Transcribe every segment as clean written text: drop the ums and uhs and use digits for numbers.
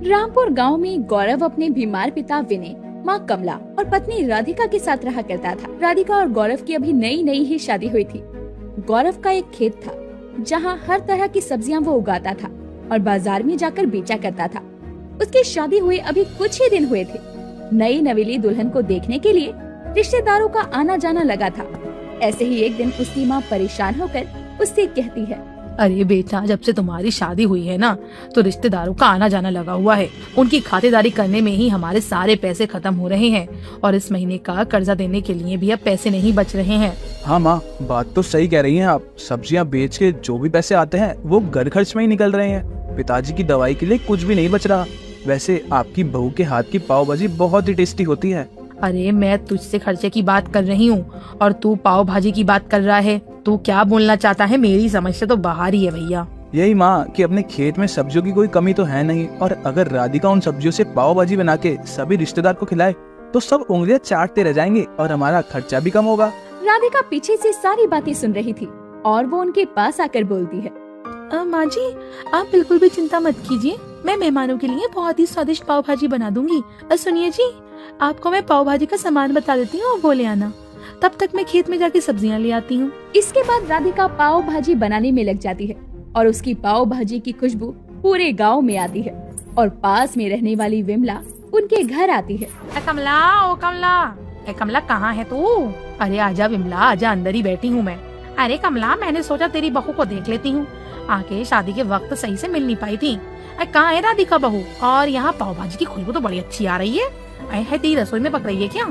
रामपुर गांव में गौरव अपने बीमार पिता विनय, माँ कमला और पत्नी राधिका के साथ रहा करता था। राधिका और गौरव की अभी नई नई ही शादी हुई थी। गौरव का एक खेत था जहाँ हर तरह की सब्जियां वो उगाता था और बाजार में जाकर बेचा करता था। उसकी शादी हुए अभी कुछ ही दिन हुए थे। नई नवेली दुल्हन को देखने के लिए रिश्तेदारों का आना जाना लगा था। ऐसे ही एक दिन उसकी माँ परेशान होकर उससे कहती है, अरे बेटा, जब से तुम्हारी शादी हुई है ना, तो रिश्तेदारों का आना जाना लगा हुआ है। उनकी खातिरदारी करने में ही हमारे सारे पैसे खत्म हो रहे हैं और इस महीने का कर्जा देने के लिए भी अब पैसे नहीं बच रहे हैं। हाँ माँ, बात तो सही कह रही हैं आप। सब्जियाँ बेच के जो भी पैसे आते हैं वो घर खर्च में ही निकल रहे हैं। पिताजी की दवाई के लिए कुछ भी नहीं बच रहा। वैसे आपकी बहू के हाथ की पाव भाजी बहुत ही टेस्टी होती है। अरे मैं तुझसे खर्चे की बात कर रही हूँ और तू पाव भाजी की बात कर रहा है। तू क्या बोलना चाहता है? मेरी समझ से तो बाहर ही है भैया। यही माँ कि अपने खेत में सब्जियों की कोई कमी तो है नहीं, और अगर राधिका उन सब्जियों से पाव भाजी बना के सभी रिश्तेदार को खिलाए तो सब उंगलियां चाटते रह जाएंगे और हमारा खर्चा भी कम होगा। राधिका पीछे से सारी बातें सुन रही थी और वो उनके पास आकर बोलती है, माँ जी, आप बिल्कुल भी चिंता मत कीजिए। मैं मेहमानों के लिए बहुत ही स्वादिष्ट पाव भाजी बना दूंगी। सुनिए जी, आपको मैं पाव भाजी का सामान बता देती हूँ और वो ले आना। तब तक मैं खेत में जाके सब्जियाँ ले आती हूँ। इसके बाद राधिका पाव भाजी बनाने में लग जाती है और उसकी पाव भाजी की खुशबू पूरे गांव में आती है और पास में रहने वाली विमला उनके घर आती है। कमला, ओ कमला, कमला कहाँ है तू? अरे आजा विमला, आजा, अंदर ही बैठी हूँ मैं। अरे कमला, मैंने सोचा तेरी बहू को देख लेती हूँ। आके शादी के वक्त सही से मिल नहीं पाई थी। कहाँ है राधिका बहू? और यहाँ पाव भाजी की खुशबू तो बड़ी अच्छी आ रही है। है तेरी रसोई में पक रही है क्या?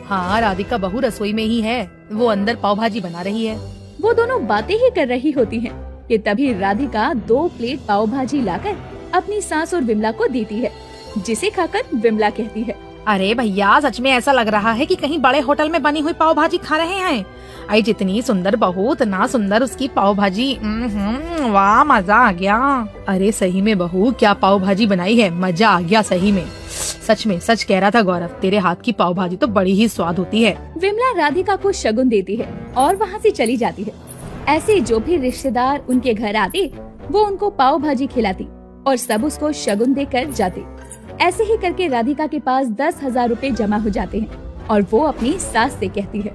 हाँ, राधिका बहू रसोई में ही है। वो अंदर पाव भाजी बना रही है। वो दोनों बातें ही कर रही होती हैं कि तभी राधिका 2 प्लेट पाव भाजी लाकर अपनी सास और विमला को देती है, जिसे खाकर विमला कहती है, अरे भैया, सच में ऐसा लग रहा है कि कहीं बड़े होटल में बनी हुई पाव भाजी खा रहे हैं। आई जितनी सुंदर बहू उतना सुंदर उसकी पाव भाजी। वाह, मजा आ गया। अरे सही में बहू, क्या पाव भाजी बनाई है, मजा आ गया सही में। सच में सच कह रहा था गौरव, तेरे हाथ की पाव भाजी तो बड़ी ही स्वाद होती है। विमला राधिका को शगुन देती है और वहाँ से चली जाती है। ऐसे जो भी रिश्तेदार उनके घर आते वो उनको पाव भाजी खिलाती और सब उसको शगुन देकर जाते। ऐसे ही करके राधिका के पास 10,000 रुपए जमा हो जाते हैं और वो अपनी सास से कहती है,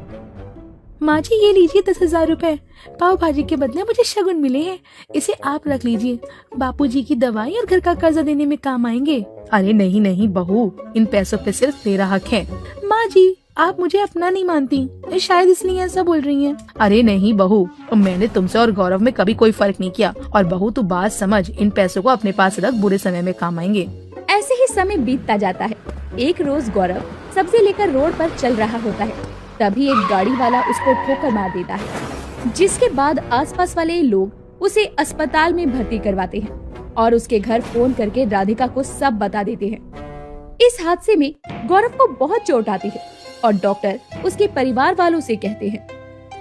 माँ जी, ये लीजिए 10,000 रुपए। पाव भाजी के बदले मुझे शगुन मिले हैं, इसे आप रख लीजिए। बापूजी की दवाई और घर का कर्जा देने में काम आएंगे। अरे नहीं नहीं बहू, इन पैसों पे सिर्फ तेरा हक है। माँ जी, आप मुझे अपना नहीं मानती, शायद इसलिए ऐसा बोल रही हैं। अरे नहीं बहू, मैंने तुमसे और गौरव में कभी कोई फर्क नहीं किया। और बहू तू बात समझ, इन पैसों को अपने पास रख, बुरे समय में काम आएंगे। ऐसे ही समय बीतता जाता है। एक रोज गौरव सब्जी लेकर रोड पर चल रहा होता है। तभी एक गाड़ी वाला उसको ठोकर मार देता है, जिसके बाद आसपास वाले लोग उसे अस्पताल में भर्ती करवाते हैं और उसके घर फोन करके राधिका को सब बता देते हैं। इस हादसे में गौरव को बहुत चोट आती है और डॉक्टर उसके परिवार वालों से कहते हैं,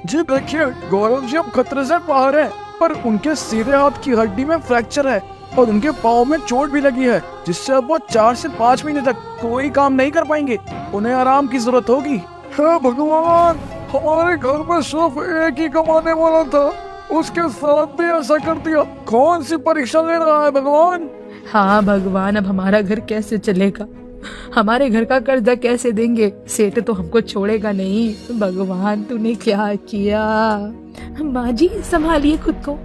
जी देखिए, गौरव जी अब खतरे से बाहर है, पर उनके सीधे हाथ की हड्डी में फ्रैक्चर है और उनके पाँव में चोट भी लगी है, जिससे अब वो 4 से 5 महीने तक कोई काम नहीं कर पाएंगे। उन्हें आराम की जरूरत होगी। हे भगवान, हमारे घर में सिर्फ एक ही कमाने वाला था, उसके साथ भी ऐसा कर दिया। कौन सी परीक्षा ले रहा है भगवान? हाँ भगवान, अब हमारा घर कैसे चलेगा? हमारे घर का कर्जा कैसे देंगे? सेठ तो हमको छोड़ेगा नहीं। भगवान, तूने क्या किया? माँ जी, संभालिए खुद को।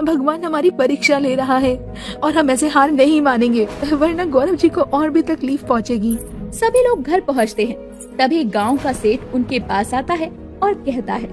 भगवान हमारी परीक्षा ले रहा है और हम ऐसे हार नहीं मानेंगे, वरना गौरव जी को और भी तकलीफ पहुँचेगी। सभी लोग घर पहुँचते हैं। तभी गांव का सेठ उनके पास आता है और कहता है,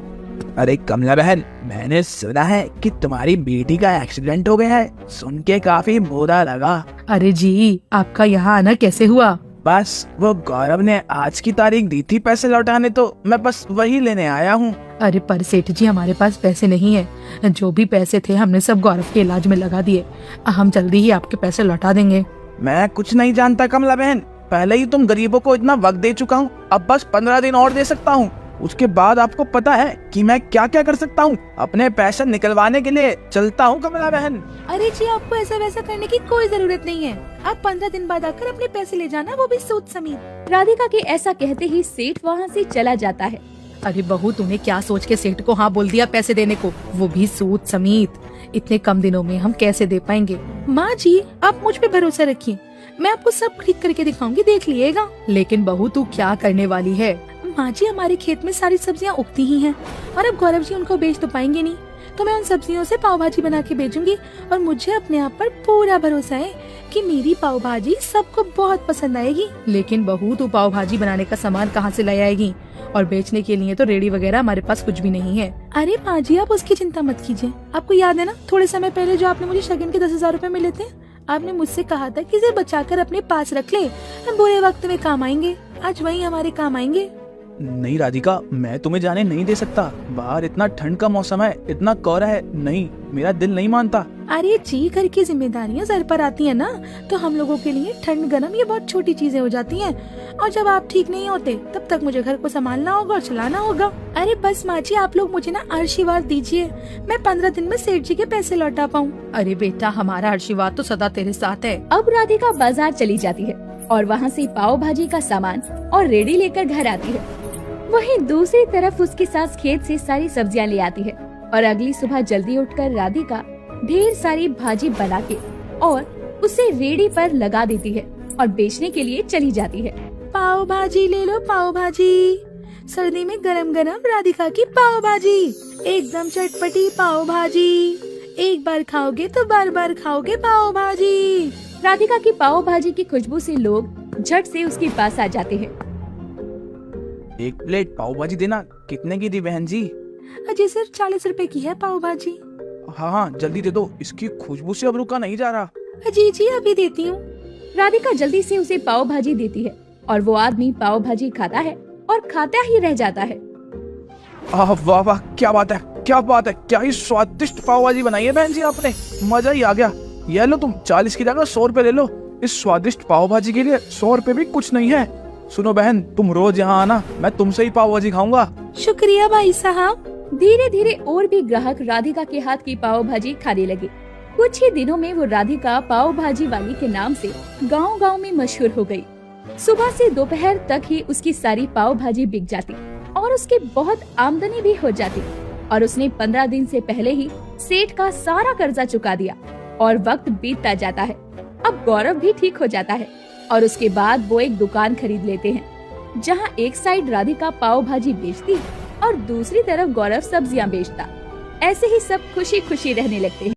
अरे कमला बहन, मैंने सुना है कि तुम्हारी बेटी का एक्सीडेंट हो गया है। सुन के काफी बुरा लगा। अरे जी, आपका यहाँ आना कैसे हुआ? बस वो गौरव ने आज की तारीख दी थी पैसे लौटाने, तो मैं बस वही लेने आया हूँ। अरे पर सेठ जी, हमारे पास पैसे नहीं है। जो भी पैसे थे हमने सब गौरव के इलाज में लगा दिए। हम जल्दी ही आपके पैसे लौटा देंगे। मैं कुछ नहीं जानता कमला बहन, पहले ही तुम गरीबों को इतना वक्त दे चुका हूँ, अब बस 15 दिन और दे सकता हूँ। उसके बाद आपको पता है कि मैं क्या क्या कर सकता हूँ। अपने पैसे निकलवाने के लिए चलता हूँ कमला बहन। अरे जी, आपको ऐसा वैसा करने की कोई जरूरत नहीं है। आप 15 दिन बाद आकर अपने पैसे ले जाना, वो भी सूद समेत। राधिका के ऐसा कहते ही सेठ वहाँ से चला जाता है। अरे बहू, तूने क्या सोच के सेठ को हाँ बोल दिया पैसे देने को, वो भी सूद समेत? इतने कम दिनों में हम कैसे दे पाएंगे? माँ जी, आप मुझ पे भरोसा रखिए। मैं आपको सब ठीक करके दिखाऊंगी, देख लिएगा। लेकिन बहू तू क्या करने वाली है? माँ जी हमारे खेत में सारी सब्जियाँ उगती ही हैं और अब गौरव जी उनको बेच तो पाएंगे नहीं, तो मैं उन सब्जियों से पाव भाजी बना के बेचूंगी। और मुझे अपने आप पर पूरा भरोसा है कि मेरी पाव भाजी सबको बहुत पसंद आएगी। लेकिन बहू तू पाव भाजी बनाने का सामान कहाँ से लाई आएगी? और बेचने के लिए तो रेडी वगैरह हमारे पास कुछ भी नहीं है। अरे माँ जी आप उसकी चिंता मत कीजिए। आपको याद है ना थोड़े समय पहले जो आपने मुझे शगन के 10,000 रुपए मिले थे? आपने मुझसे कहा था कि इसे बचाकर अपने पास रख ले, हम बुरे वक्त में काम आएंगे। आज वही हमारे काम आएंगे। नहीं राधिका, मैं तुम्हें जाने नहीं दे सकता। बाहर इतना ठंड का मौसम है, इतना कोहरा है, नहीं मेरा दिल नहीं मानता। अरे जी घर की जिम्मेदारियाँ सर पर आती है ना, तो हम लोगों के लिए ठंड गरम ये बहुत छोटी चीजें हो जाती हैं। और जब आप ठीक नहीं होते तब तक मुझे घर को संभालना होगा और चलाना होगा। अरे बस माँ जी आप लोग मुझे ना आशीर्वाद दीजिए, मैं 15 दिन में सेठ जी के पैसे लौटा पाऊँ। अरे बेटा हमारा आशीर्वाद तो सदा तेरे साथ है। अब राधिका बाजार चली जाती है और वहाँ से पाव भाजी का सामान और रेडी लेकर घर आती है। वहीं दूसरी तरफ उसकी सास खेत से सारी सब्जियां ले आती है और अगली सुबह जल्दी उठकर राधिका ढेर सारी भाजी बना के और उसे रेडी पर लगा देती है और बेचने के लिए चली जाती है। पाव भाजी ले लो, पाव भाजी, सर्दी में गरम गरम राधिका की पाव भाजी, एकदम चटपटी पाव भाजी, एक बार खाओगे तो बार बार खाओगे पाव भाजी। राधिका की पाव भाजी की खुशबू से लोग झट से उसके पास आ जाते हैं। एक प्लेट पाव भाजी देना। कितने की दी बहन जी? अजय सिर्फ 40 रुपए की है पाव भाजी। हाँ हाँ जल्दी दे दो, इसकी खुशबू से अब रुका नहीं जा रहा। अजी जी अभी देती हूँ। राधिका जल्दी से उसे पाव भाजी देती है और वो आदमी पाव भाजी खाता है और खाता ही रह जाता है। वाह वाह, क्या बात है, क्या बात है, क्या ही स्वादिष्ट पाव भाजी बनाई है बहन जी आपने, मजा ही आ गया। ये लो तुम 40 की जगह 100 रुपए ले लो। इस स्वादिष्ट पाव भाजी के लिए 100 रुपए भी कुछ नहीं है। सुनो बहन, तुम रोज यहाँ आना, मैं तुमसे ही पाव भाजी खाऊंगा। शुक्रिया भाई साहब। धीरे धीरे और भी ग्राहक राधिका के हाथ की पाव भाजी खाने लगे। कुछ ही दिनों में वो राधिका पाव भाजी वाली के नाम से गांव-गांव में मशहूर हो गई। सुबह से दोपहर तक ही उसकी सारी पाव भाजी बिक जाती और उसकी बहुत आमदनी भी हो जाती। और उसने 15 दिन से पहले ही सेठ का सारा कर्जा चुका दिया और वक्त बीतता जाता है। अब गौरव भी ठीक हो जाता है और उसके बाद वो एक दुकान खरीद लेते हैं, जहां एक साइड राधिका पाव भाजी बेचती और दूसरी तरफ गौरव सब्जियां बेचता। ऐसे ही सब खुशी खुशी रहने लगते हैं।